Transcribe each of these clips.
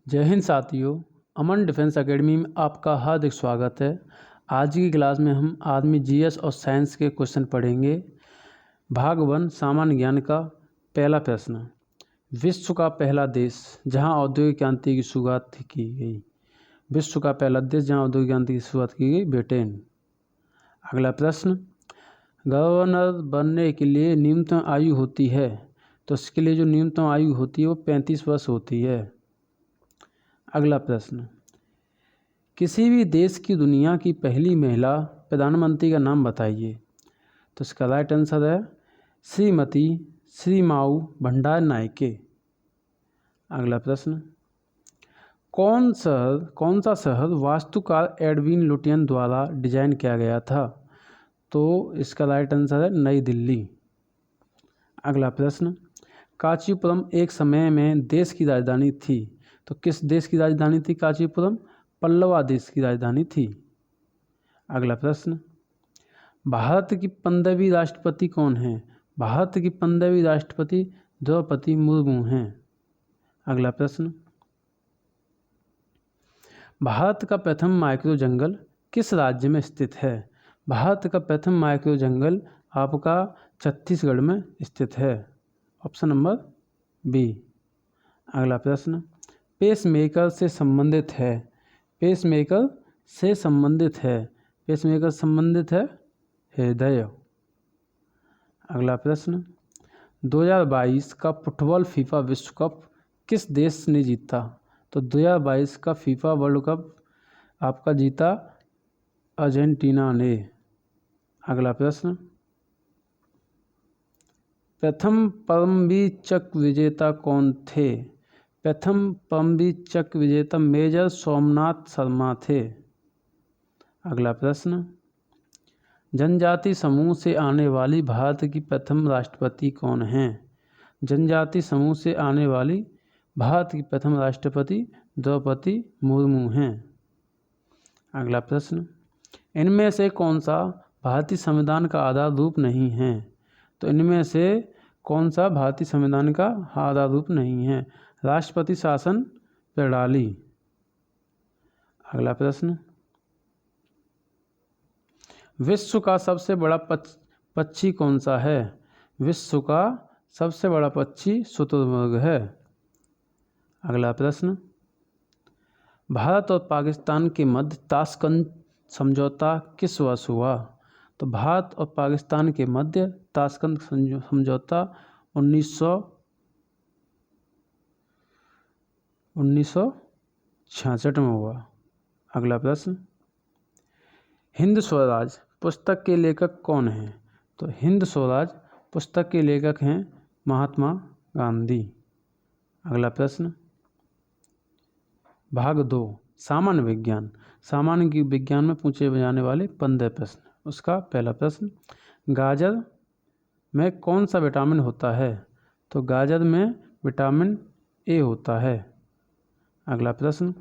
जय हिंद साथियों, अमन defence academy में आपका हार्दिक स्वागत है। आज की क्लास में हम आर्मी जीएस और साइंस के क्वेश्चन पढ़ेंगे। भाग 1 सामान्य ज्ञान का पहला प्रश्न, विश्व का पहला देश जहां औद्योगिक क्रांति की शुरुआत की गई। विश्व का पहला देश जहां औद्योगिक क्रांति की शुरुआत की गई, ब्रिटेन। अगला प्रश्न, गवर्नर बनने के लिए न्यूनतम आयु होती है, तो इसके लिए जो न्यूनतम आयु होती है वो 35 वर्ष होती है। अगला प्रश्न, किसी भी देश की दुनिया की पहली महिला प्रधानमंत्री का नाम बताइए, तो इसका राइट आंसर है श्रीमती श्रीमाऊ भंडार नायके। अगला प्रश्न, कौन सा शहर वास्तुकार एडविन लुटियन द्वारा डिजाइन किया गया था, तो इसका राइट आंसर है नई दिल्ली। अगला प्रश्न, कांचीपुरम एक समय में देश की राजधानी थी, तो किस देश की राजधानी थी कांचीपुरम? पल्लवा देश की राजधानी थी। अगला प्रश्न, भारत की 15वीं राष्ट्रपति कौन है? भारत की 15वीं राष्ट्रपति द्रौपदी मुर्मू हैं। अगला प्रश्न, भारत का प्रथम माइक्रो जंगल किस राज्य में स्थित है? भारत का प्रथम माइक्रो जंगल आपका छत्तीसगढ़ में स्थित है। Option number B. अगला प्रश्न, पेसमेकर से संबंधित है। पेसमेकर से संबंधित है। पेसमेकर संबंधित है हृदय। अगला प्रश्न, 2022 का फुटबॉल फीफा विश्व कप किस देश ने जीता? तो 2022 का फीफा वर्ल्ड कप आपका जीता अर्जेंटीना ने। अगला प्रश्न, प्रथम परमवीर चक्र विजेता कौन थे? प्रथम परमवीर चक्र विजेता मेजर सोमनाथ शर्मा थे। अगला प्रश्न, जनजाति समूह से आने वाली भारत की प्रथम राष्ट्रपति कौन हैं? जनजाति समूह से आने वाली भारत की प्रथम राष्ट्रपति द्रौपदी मुर्मू हैं। अगला प्रश्न, इनमें से कौन सा भारतीय संविधान का आधार रूप नहीं है? तो इनमें से कौन सा भारतीय संविधान का आधार रूप नहीं है? राष्ट्रपति शासन प्रणाली। अगला प्रश्न, विश्व का सबसे बड़ा पक्षी कौन सा है? विश्व का सबसे बड़ा पक्षी शुतुरमुर्ग है। अगला प्रश्न, भारत और पाकिस्तान के मध्य ताशकंद समझौता किस वर्ष हुआ? तो भारत और पाकिस्तान के मध्य ताशकंद समझौता 1966 में हुआ। अगला प्रश्न, हिंद स्वराज पुस्तक के लेखक कौन हैं? तो हिंद स्वराज पुस्तक के लेखक हैं महात्मा गांधी। अगला प्रश्न, भाग 2 सामान्य विज्ञान। सामान्य विज्ञान में पूछे जाने वाले 15 प्रश्न। उसका पहला प्रश्न, गाजर में कौन सा विटामिन होता है? तो गाजर में विटामिन ए होता है। अगला प्रश्न,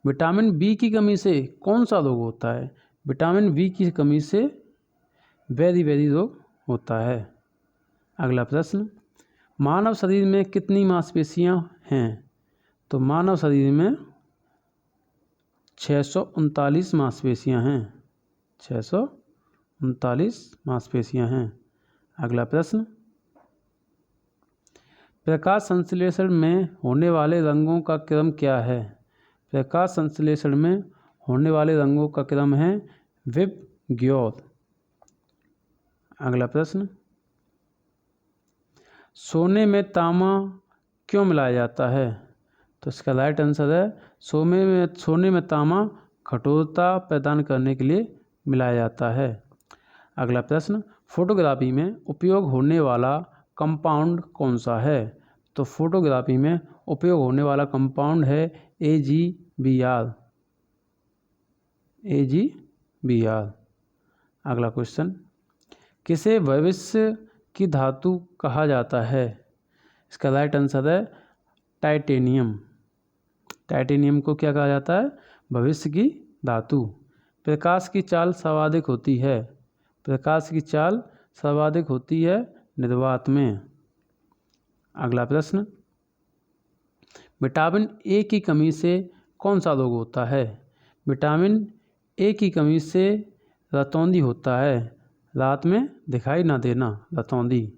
विटामिन बी की कमी से कौन सा रोग होता है? विटामिन बी की कमी से बेरी रोग होता है। अगला प्रश्न, मानव शरीर में कितनी मांसपेशियां हैं? तो मानव शरीर में 639 मांसपेशियां हैं। 639 मांसपेशियां हैं। अगला प्रश्न, प्रकाश संश्लेषण में होने वाले रंगों का क्रम क्या है? प्रकाश संश्लेषण में होने वाले रंगों का क्रम है विबग्योर। अगला प्रश्न, सोने में तांबा क्यों मिलाया जाता है? तो इसका राइट आंसर है सोने में तांबा कठोरता प्रदान करने के लिए मिलाया जाता है। अगला प्रश्न, फोटोग्राफी में उपयोग होने वाला कंपाउंड कौन सा है? तो फोटोग्राफी में उपयोग होने वाला कंपाउंड है AgBr। अगला क्वेश्चन, किसे भविष्य की धातु कहा जाता है? इसका राइट आंसर है टाइटेनियम। टाइटेनियम को क्या कहा जाता है? भविष्य की धातु। प्रकाश की चाल सर्वाधिक होती है। प्रकाश की चाल सर्वाधिक होती है निर्वात में। अगला प्रश्न, विटामिन ए की कमी से कौन सा रोग होता है? विटामिन ए की कमी से रतौंधी होता है, रात में दिखाई ना देना, रतौंधी।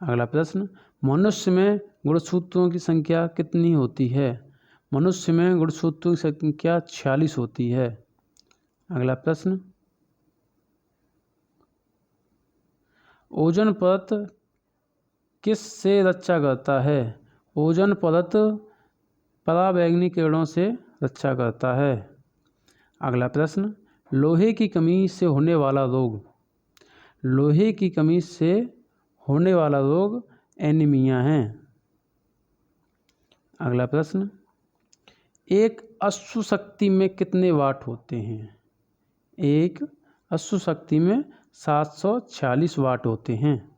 अगला प्रश्न, मनुष्य में गुणसूत्रों की संख्या कितनी होती है? मनुष्य में गुणसूत्रों की संख्या 46 होती है। अगला प्रश्न, ओजोन परत किस से रक्षा करता है? ओजोन परत पराबैंगनी किरणों से रक्षा करता है। अगला प्रश्न, लोहे की कमी से होने वाला रोग। लोहे की कमी से होने वाला रोग एनीमिया है। अगला प्रश्न, एक अश्व शक्ति में कितने वाट होते हैं? एक अश्व शक्ति में 746 वाट होते हैं।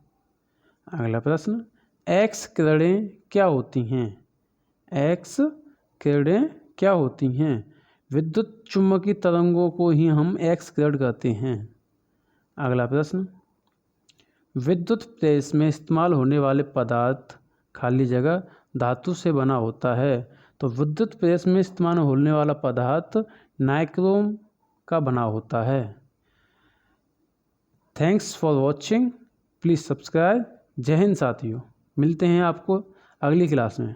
अगला प्रश्न, एक्स किरणें क्या होती हैं? एक्स किरणें क्या होती हैं? विद्युत चुम्बकीय तरंगों को ही हम एक्स किरण कहते हैं। अगला प्रश्न, विद्युत प्रेस में इस्तेमाल होने वाले पदार्थ खाली जगह धातु से बना होता है, तो विद्युत प्रेस में इस्तेमाल होने वाला पदार्थ नाइक्रोम का बना होता है। Thanks for watching, please subscribe. जय हिंद साथियों, मिलते हैं आपको अगली क्लास में।